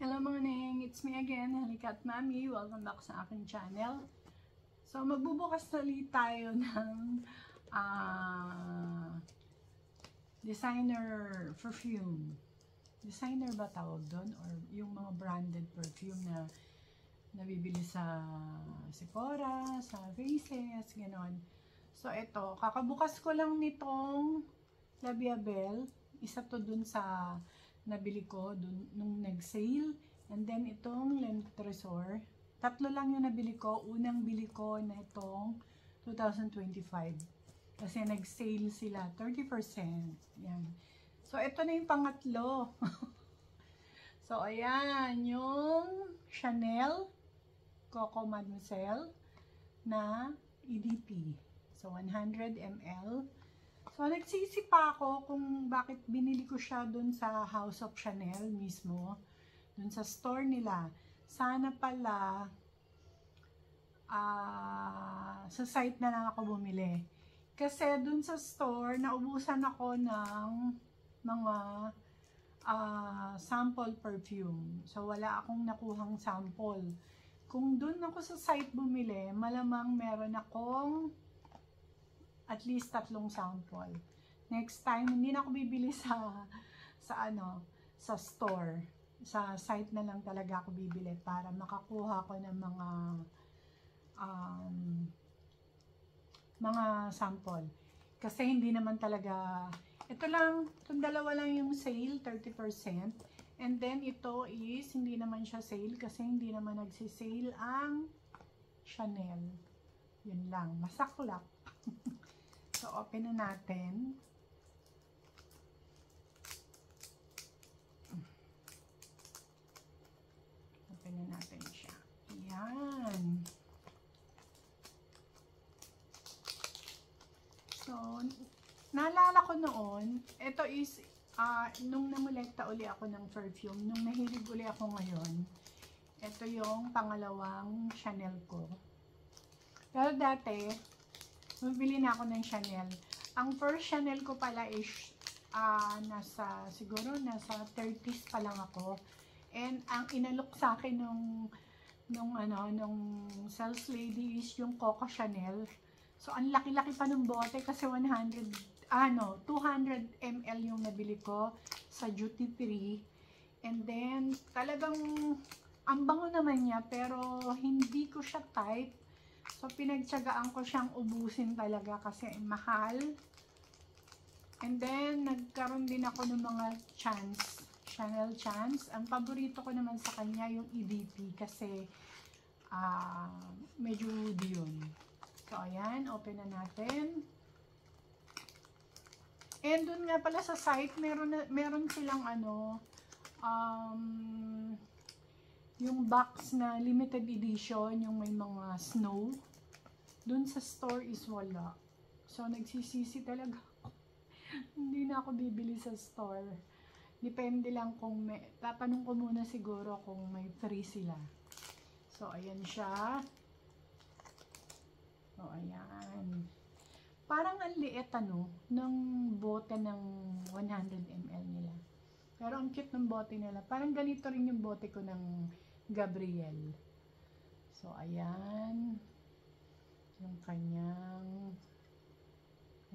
Hello mga neng, it's me again, Halika at Mami. Welcome back sa aking channel. So magbubukas ulit tayo ng designer perfume. Designer ba tawag doon? Or yung mga branded perfume na nabibili sa Sephora, sa Faces, gano'n. So ito, kakabukas ko lang nitong Labiabel. Isa to dun sa nabili ko dun, nung nag-sale. And then itong Lent Tresor. Tatlo lang yung nabili ko. Unang bili ko na itong 2025. Kasi nag-sale sila. 30%. Yan. So ito na yung pangatlo. So ayan. Yung Chanel Coco Mademoiselle na EDP. So 100 ml. So, nagsisipa ako kung bakit binili ko siya dun sa House of Chanel mismo. Dun sa store nila. Sana pala sa site na lang ako bumili. Kasi dun sa store, naubusan ako ng mga sample perfume. So, wala akong nakuhang sample. Kung dun ako sa site bumili, malamang meron akong at least 3 sample. Next time, hindi na ako bibili sa store. Sa site na lang talaga ako bibili para makakuha ko ng mga sample. Kasi hindi naman talaga, ito lang, itong dalawa lang yung sale, 30%. And then ito is, hindi naman siya sale kasi hindi naman nagsisale ang Chanel. Yun lang, masaklap. So, open na natin. Open na natin siya. Ayan. So, naalala ko noon, ito is, nung namulekta uli ako ng perfume, nung nahilig uli ako ngayon, ito yung pangalawang Chanel ko. Pero dati, bumili na ako ng Chanel. Ang first Chanel ko pala is siguro nasa 30s pa lang ako. And ang inalok sa akin nung sales lady is yung Coco Chanel. So ang laki-laki pa ng bote kasi 200 ml yung nabili ko sa duty free. And then talagang ang bango naman niya pero hindi ko siya type. So, pinagtsagaan ko siyang ubusin talaga kasi mahal. And then, nagkaroon din ako ng mga Chanel Chance. Ang paborito ko naman sa kanya yung EDP kasi medyo woody yun. So, ayan. Open na natin. And dun nga pala sa site, meron silang yung box na limited edition, yung may mga snow. Dun sa store is wala. So, nagsisisi talaga ako. Hindi na ako bibili sa store. Depende lang kung may, tatanong ko muna siguro kung may free sila. So, ayan siya. So, ayan. Parang ang liit ng bote ng 100 ml nila. Pero ang cute ng bote nila. Parang ganito rin yung bote ko ng Gabriel. So, ayan. Yung kanyang,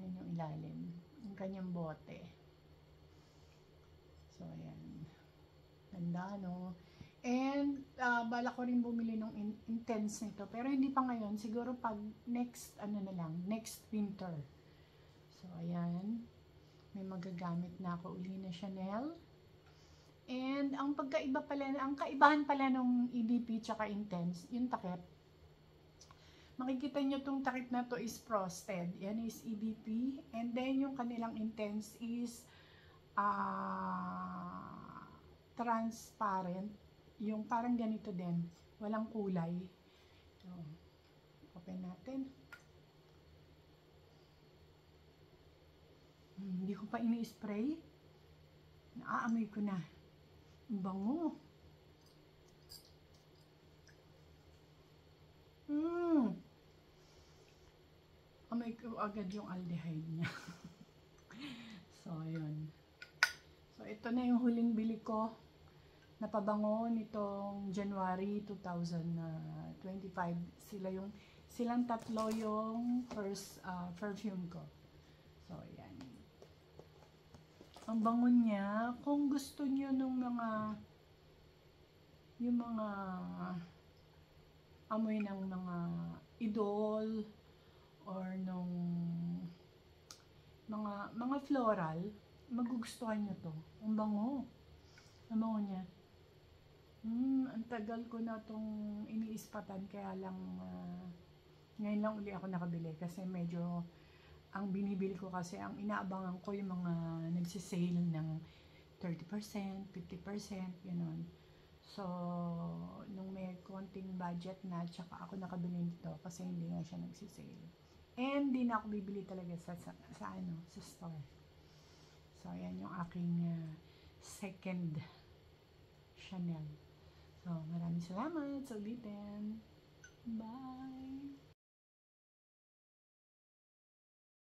ayan yung ilalim. Yung kanyang bote. So, ayan. Ganda, no? And, bala ko rin bumili ng intense nito. Pero hindi pa ngayon. Siguro pag next, next winter. So, ayan. May magagamit na ako uli na Chanel. And ang kaibahan pala nung EDP tsaka Intense, yung takip. Makikita nyo tong takip na to is frosted. Yan is EDP. And then yung kanilang Intense is transparent. Yung parang ganito din. Walang kulay. So, open natin. Hindi ko pa ini-spray. Naaamoy ko na. Ang bango. Amoy ko agad yung aldehyde niya. So, yun. So, ito na yung huling bili ko napabango nitong January 2025. Silang tatlo yung first perfume ko. So, yan. Ang bango niya. Kung gusto niyo nung yung mga amoy ng mga idol or nung mga floral, magugustuhan niyo to. Ang bango. Ang bango niya. Ang tagal ko na tong iniispatan, kaya lang ngayon lang uli ako nakabili kasi medyo ang binibili ko kasi ang inaabangan ko yung mga nagsisale ng 30%, 50%, gano'n. So, nung may konting budget na, tsaka ako nakabili nito kasi hindi nga siya nagsisale. And hindi na ako bibili talaga sa store. So, ayan yung aking second Chanel. So, maraming salamat sa ulitin. Bye!